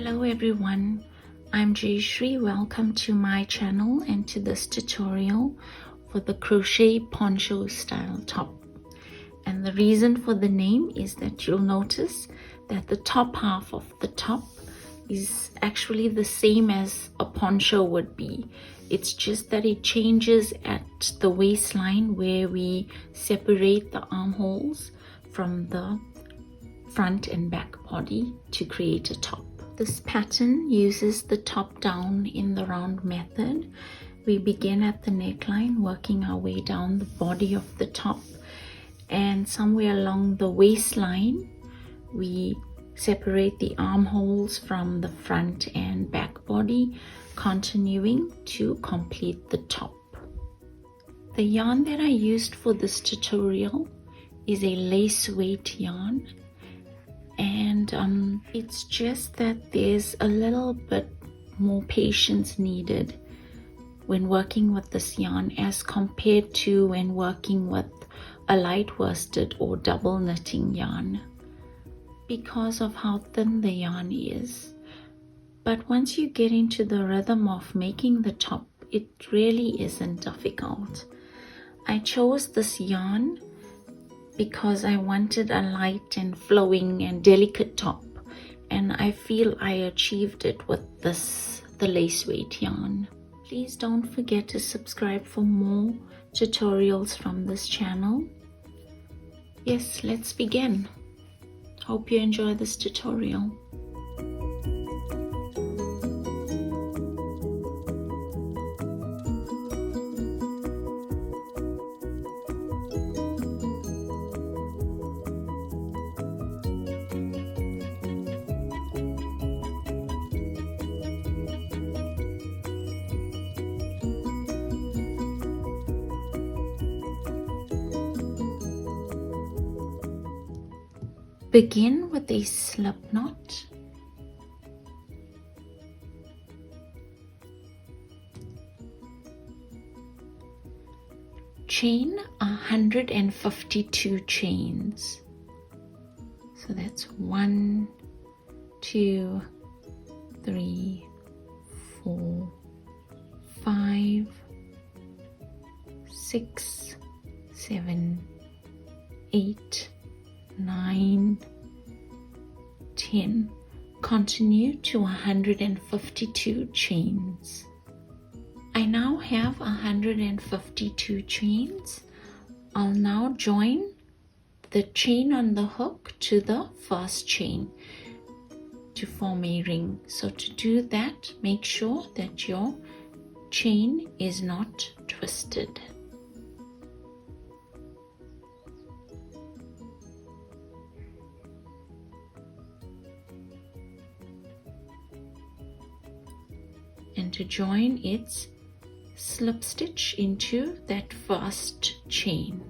Hello everyone, I'm Jayashri. Welcome to my channel and to this tutorial for the crochet poncho style top. And the reason for the name is that you'll notice that the top half of the top is actually the same as a poncho would be. It's just that it changes at the waistline where we separate the armholes from the front and back body to create a top. This pattern uses the top down in the round method. We begin at the neckline, working our way down the body of the top, and somewhere along the waistline we separate the armholes from the front and back body, continuing to complete the top. The yarn that I used for this tutorial is a lace weight yarn, and it's just that there's a little bit more patience needed when working with this yarn as compared to when working with a light worsted or double knitting yarn, because of how thin the yarn is. But once you get into the rhythm of making the top, it really isn't difficult. I chose this yarn because I wanted a light and flowing and delicate top, and I feel I achieved it with the lace weight yarn. Please don't forget to subscribe for more tutorials from this channel. Yes, let's begin. Hope you enjoy this tutorial. Begin with a slip knot. Chain 152 chains. So that's 1, 2, 3, 4, 5, 6, 7, 8, 9, 10. Continue to 152 chains. I now have 152 chains. I'll now join the chain on the hook to the first chain to form a ring. So to do that, make sure that your chain is not twisted. And to join its slip stitch into that first chain.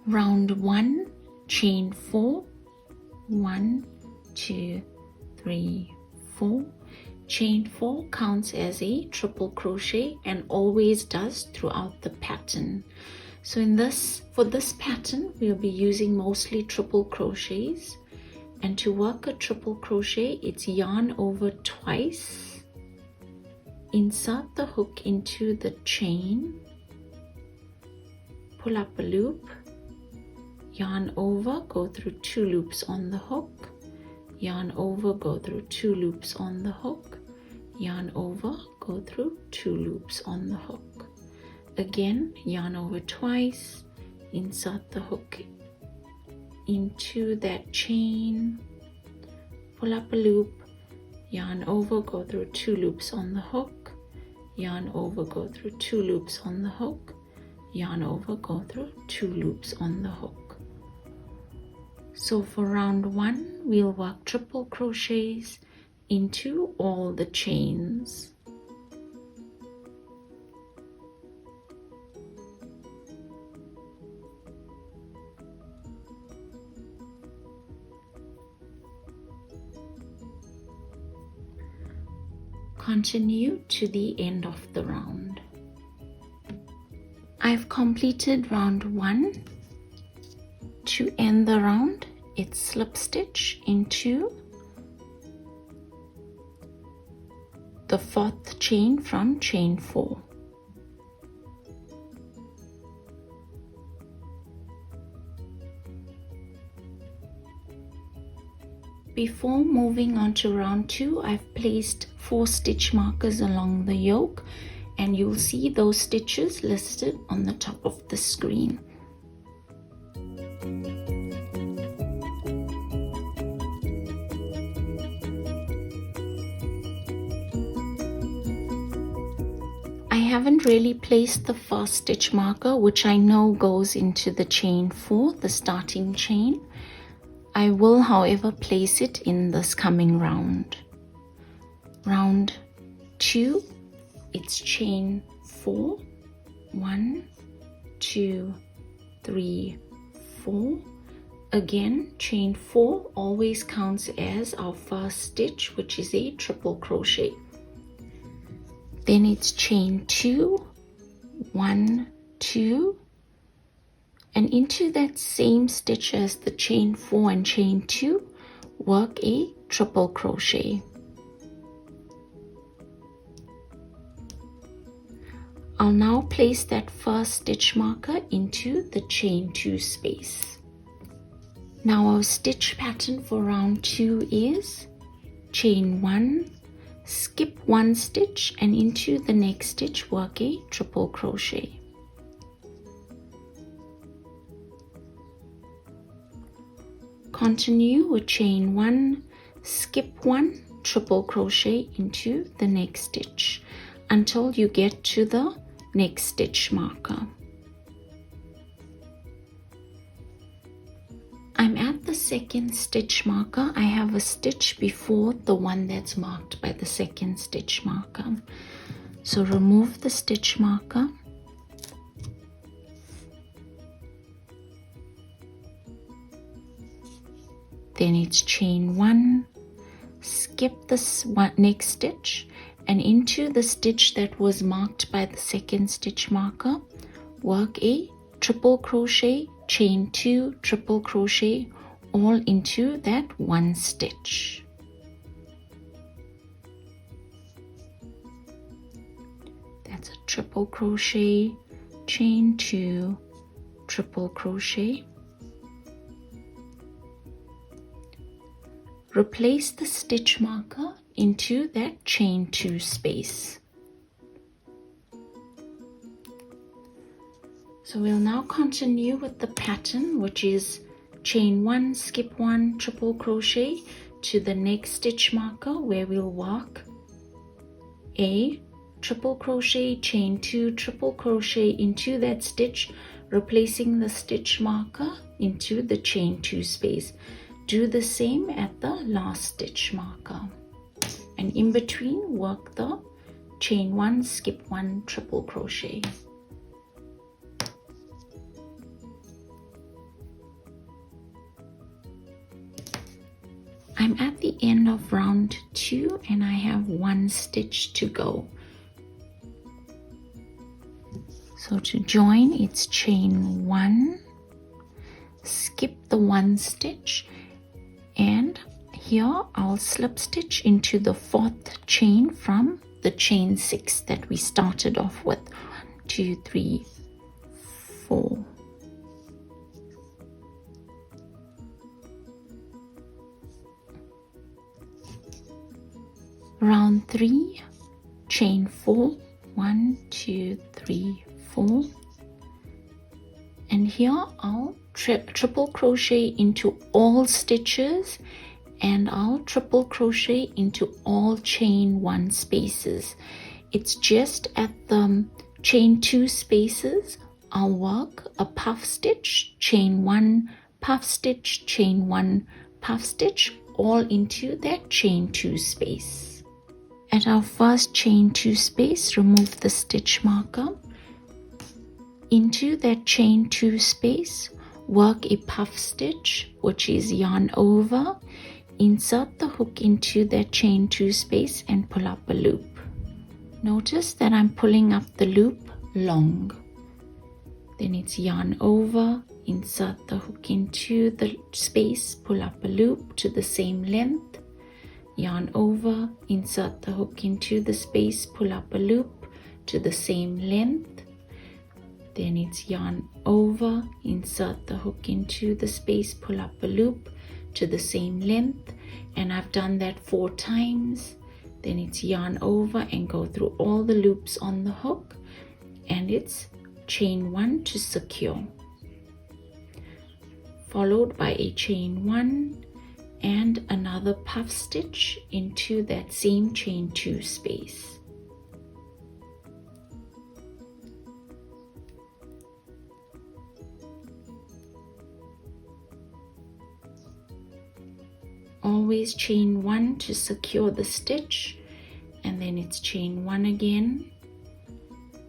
Round 1, chain 4, 1, 2, 3, 4. Chain 4 counts as a triple crochet and always does throughout the pattern. So for this pattern we'll be using mostly triple crochets. And to work a triple crochet, it's yarn over twice, insert the hook into the chain, pull up a loop, yarn over, go through 2 loops on the hook, yarn over, go through 2 loops on the hook, yarn over, go through 2 loops on the hook. Again, yarn over twice, insert the hook into that chain, pull up a loop, yarn over, go through 2 loops on the hook, yarn over, go through 2 loops on the hook, yarn over, go through 2 loops on the hook. So for round 1 we'll work triple crochets into all the chains. Continue to the end of the round. I've completed round 1 To end the round, it's slip stitch into the 4th chain from chain 4. Before moving on to round 2, I've placed 4 stitch markers along the yoke, and you'll see those stitches listed on the top of the screen. I haven't really placed the first stitch marker, which I know goes into the chain 4, the starting chain. I will, however, place it in this coming round. Round 2, it's chain 4, 1, 2, 3, 4. Again, chain 4 always counts as our first stitch, which is a triple crochet. Then it's chain 2, 1, 2, and into that same stitch as the chain 4 and chain 2, work a triple crochet. I'll now place that first stitch marker into the chain 2 space. Now our stitch pattern for round 2 is chain 1, skip 1 stitch, and into the next stitch work a triple crochet. Continue with chain 1, skip 1, triple crochet into the next stitch until you get to the next stitch marker. I'm at the 2nd stitch marker. I have a stitch before the one that's marked by the 2nd stitch marker. So remove the stitch marker. Then it's chain 1, skip this next stitch, and into the stitch that was marked by the 2nd stitch marker, work a triple crochet, chain 2, triple crochet, all into that 1 stitch. That's a triple crochet, chain 2, triple crochet. Replace the stitch marker into that chain 2 space. So we'll now continue with the pattern, which is chain 1, skip 1, triple crochet to the next stitch marker, where we'll work a triple crochet, chain 2, triple crochet into that stitch, replacing the stitch marker into the chain 2 space. Do the same at the last stitch marker, and in between work the chain 1, skip 1, triple crochet. I'm at the end of round 2 and I have 1 stitch to go. So to join, it's chain 1, skip the 1 stitch, and here I'll slip stitch into the 4th chain from the chain 6 that we started off with. 1, 2, 3, 4. Round 3, chain 4, 1, 2, 3, 4, and here I'll triple crochet into all stitches, and I'll triple crochet into all chain 1 spaces. It's just at the chain 2 spaces I'll work a puff stitch, chain 1, puff stitch, chain 1, puff stitch, all into that chain 2 space. At our first chain 2 space, remove the stitch marker. Into that chain 2 space, work a puff stitch, which is yarn over, insert the hook into that chain 2 space and pull up a loop. Notice that I'm pulling up the loop long. Then it's yarn over, insert the hook into the space, pull up a loop to the same length, yarn over, insert the hook into the space, pull up a loop to the same length, then it's yarn over, insert the hook into the space, pull up a loop to the same length, and I've done that 4 times. Then it's yarn over and go through all the loops on the hook, and it's chain 1 to secure, followed by a chain 1 and another puff stitch into that same chain 2 space. Always chain 1 to secure the stitch, and then it's chain 1 again,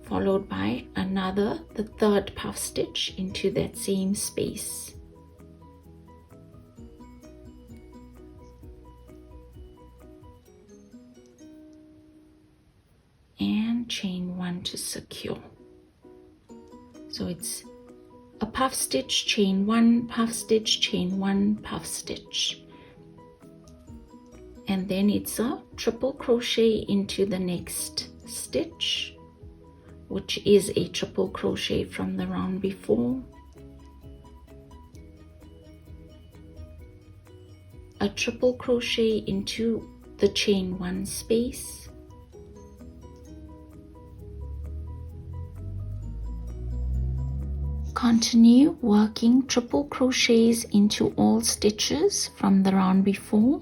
followed by another, the 3rd puff stitch into that same space. And chain 1 to secure. So it's a puff stitch, chain 1, puff stitch, chain 1, puff stitch. And then it's a triple crochet into the next stitch, which is a triple crochet from the round before, a triple crochet into the chain 1 space, continue working triple crochets into all stitches from the round before,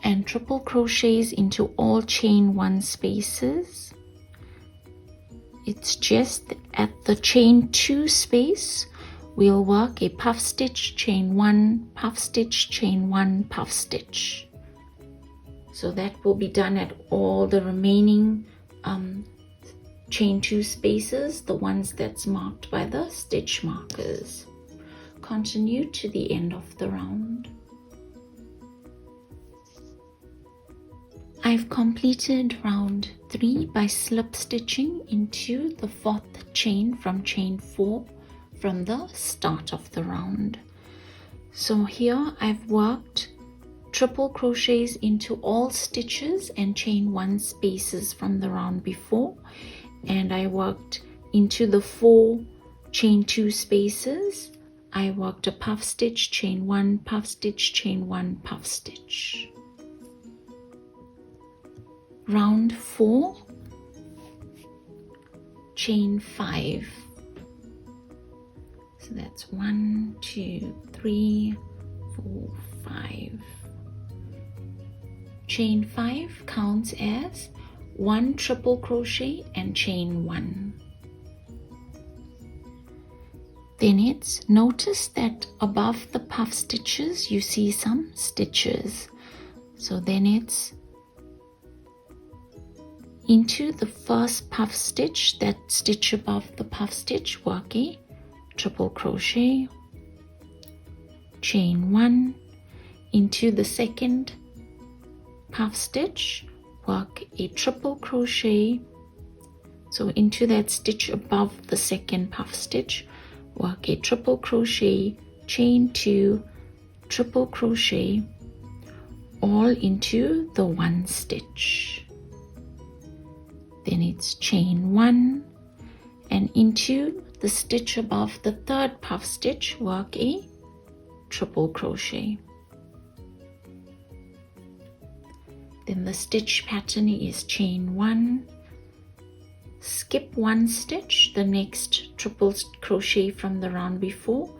and triple crochets into all chain 1 spaces. It's just at the chain 2 space we'll work a puff stitch, chain 1, puff stitch, chain 1, puff stitch. So that will be done at all the remaining chain 2 spaces, the ones that's marked by the stitch markers. Continue to the end of the round. I've completed round 3 by slip stitching into the 4th chain from chain 4 from the start of the round. So here I've worked triple crochets into all stitches and chain 1 spaces from the round before, and I worked into the 4 chain 2 spaces. I worked a puff stitch, chain 1, puff stitch, chain 1, puff stitch. Round 4, chain 5. So that's 1, 2, 3, 4, 5. Chain 5 counts as 1 triple crochet and chain 1. Then it's, notice that above the puff stitches you see some stitches. So then it's into the first puff stitch, that stitch above the puff stitch, work a triple crochet, chain 1, into the second puff stitch, work a triple crochet, so into that stitch above the second puff stitch, work a triple crochet, chain 2, triple crochet, all into the 1 stitch. Then it's chain 1 and into the stitch above the 3rd puff stitch, work a triple crochet. Then the stitch pattern is chain 1, skip 1 stitch, the next triple crochet from the round before,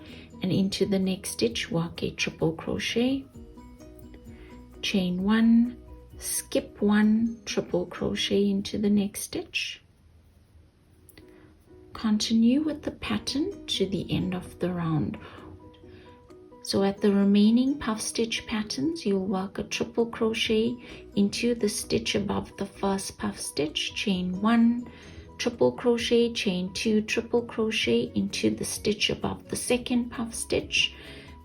and into the next stitch work a triple crochet, chain 1, skip 1, triple crochet into the next stitch. Continue with the pattern to the end of the round. So at the remaining puff stitch patterns, you'll work a triple crochet into the stitch above the first puff stitch, chain 1, triple crochet, chain 2, triple crochet into the stitch above the second puff stitch.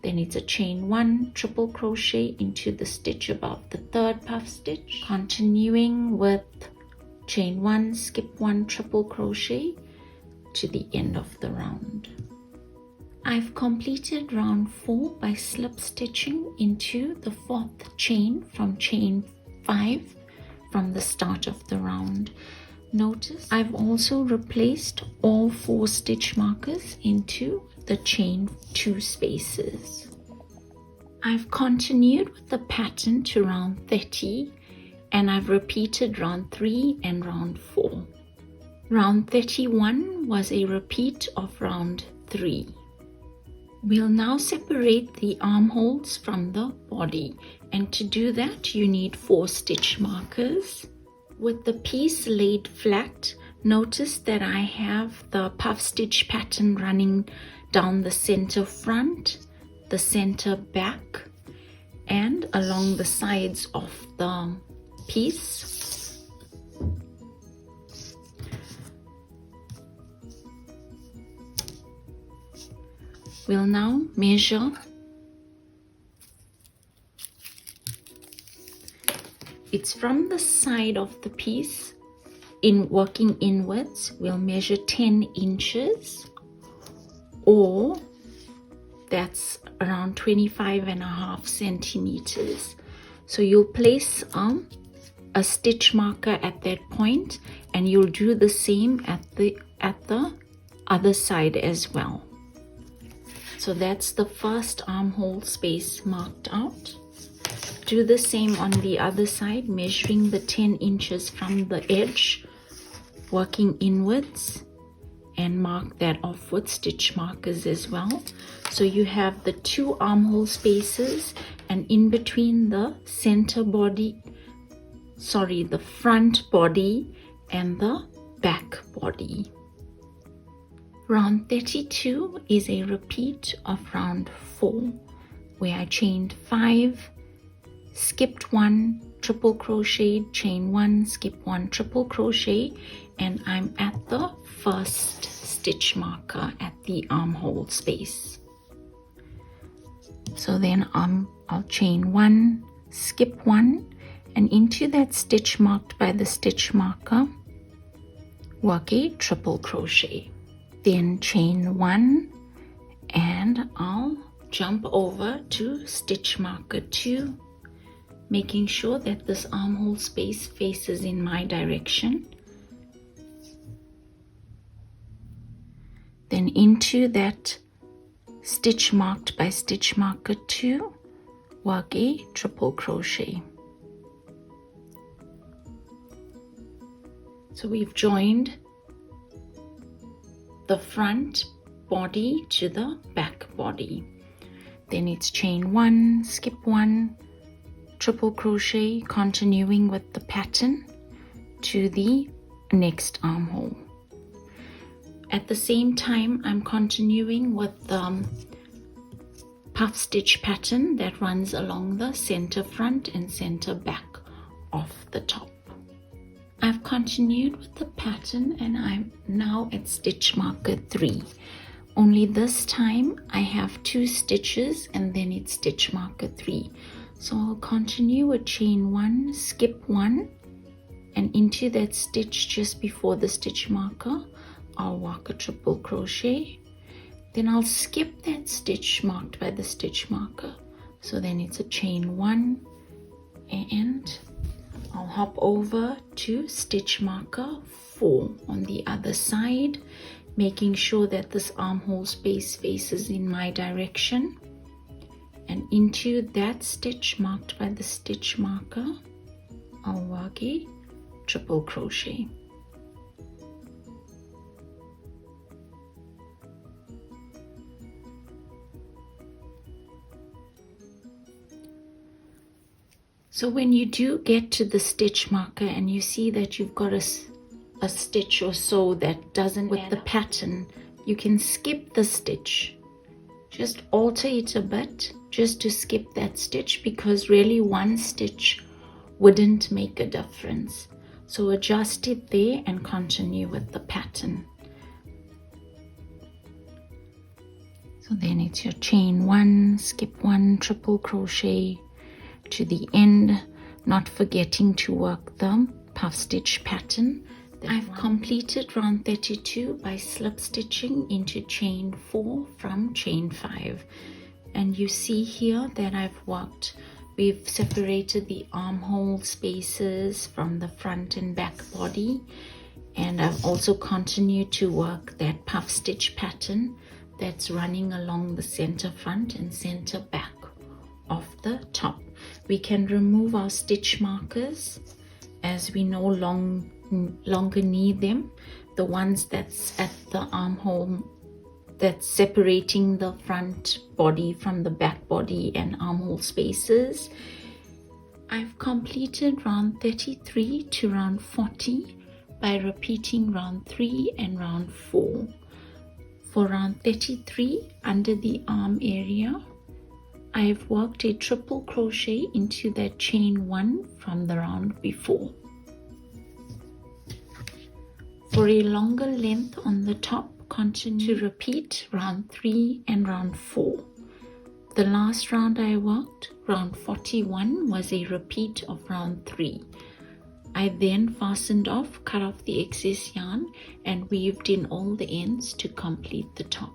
Then it's a chain 1, triple crochet into the stitch above the 3rd puff stitch, continuing with chain 1, skip 1, triple crochet to the end of the round. I've completed round 4 by slip stitching into the 4th chain from chain 5 from the start of the round. Notice I've also replaced all 4 stitch markers into the chain 2 spaces. I've continued with the pattern to round 30 and I've repeated round 3 and round 4. Round 31 was a repeat of round 3. We'll now separate the armholes from the body, and to do that you need 4 stitch markers. With the piece laid flat, notice that I have the puff stitch pattern running down the center front, the center back, and along the sides of the piece. We'll now measure. It's from the side of the piece, in working inwards, we'll measure 10 inches, or that's around 25.5 centimeters. So you'll place a stitch marker at that point, and you'll do the same at the other side as well. So that's the first armhole space marked out. Do the same on the other side, measuring the 10 inches from the edge, working inwards, and mark that off with stitch markers as well. So you have the 2 armhole spaces, and in between the the front body and the back body. Round 32 is a repeat of round 4, where I chained 5, skipped 1, triple crocheted, chain 1, skip 1, triple crochet, and I'm at the first stitch marker at the armhole space. So then I'll chain 1, skip 1, and into that stitch marked by the stitch marker, work a triple crochet. Then chain 1, and I'll jump over to stitch marker 2, making sure that this armhole space faces in my direction. Then into that stitch marked by stitch marker 2, work a triple crochet. So we've joined the front body to the back body. Then it's chain 1, skip 1, triple crochet, continuing with the pattern to the next armhole. At the same time, I'm continuing with the puff stitch pattern that runs along the center front and center back of the top. I've continued with the pattern, and I'm now at stitch marker 3. Only this time I have 2 stitches and then it's stitch marker 3. So I'll continue with chain 1, skip 1, and into that stitch just before the stitch marker, I'll work a triple crochet. Then I'll skip that stitch marked by the stitch marker. So then it's a chain 1, and I'll hop over to stitch marker 4 on the other side, making sure that this armhole space faces in my direction. And into that stitch marked by the stitch marker, I'll work a triple crochet. So when you do get to the stitch marker and you see that you've got a stitch or so that doesn't with the pattern, you can skip the stitch. Just alter it a bit just to skip that stitch, because really one stitch wouldn't make a difference. So adjust it there and continue with the pattern. So then it's your chain 1, skip 1, triple crochet to the end, not forgetting to work the puff stitch pattern I've completed round 32 by slip stitching into chain 4 from chain 5, and you see here that we've separated the armhole spaces from the front and back body, and I've also continued to work that puff stitch pattern that's running along the center front and center back of the top. We can remove our stitch markers as we no longer need them, the ones that's at the armhole that's separating the front body from the back body and armhole spaces. I've completed round 33 to round 40 by repeating round 3 and round 4. For round 33, under the arm area, I've worked a triple crochet into that chain 1 from the round before. For a longer length on the top, continue to repeat round 3 and round 4. The last round I worked, round 41, was a repeat of round 3. I then fastened off, cut off the excess yarn, and weaved in all the ends to complete the top.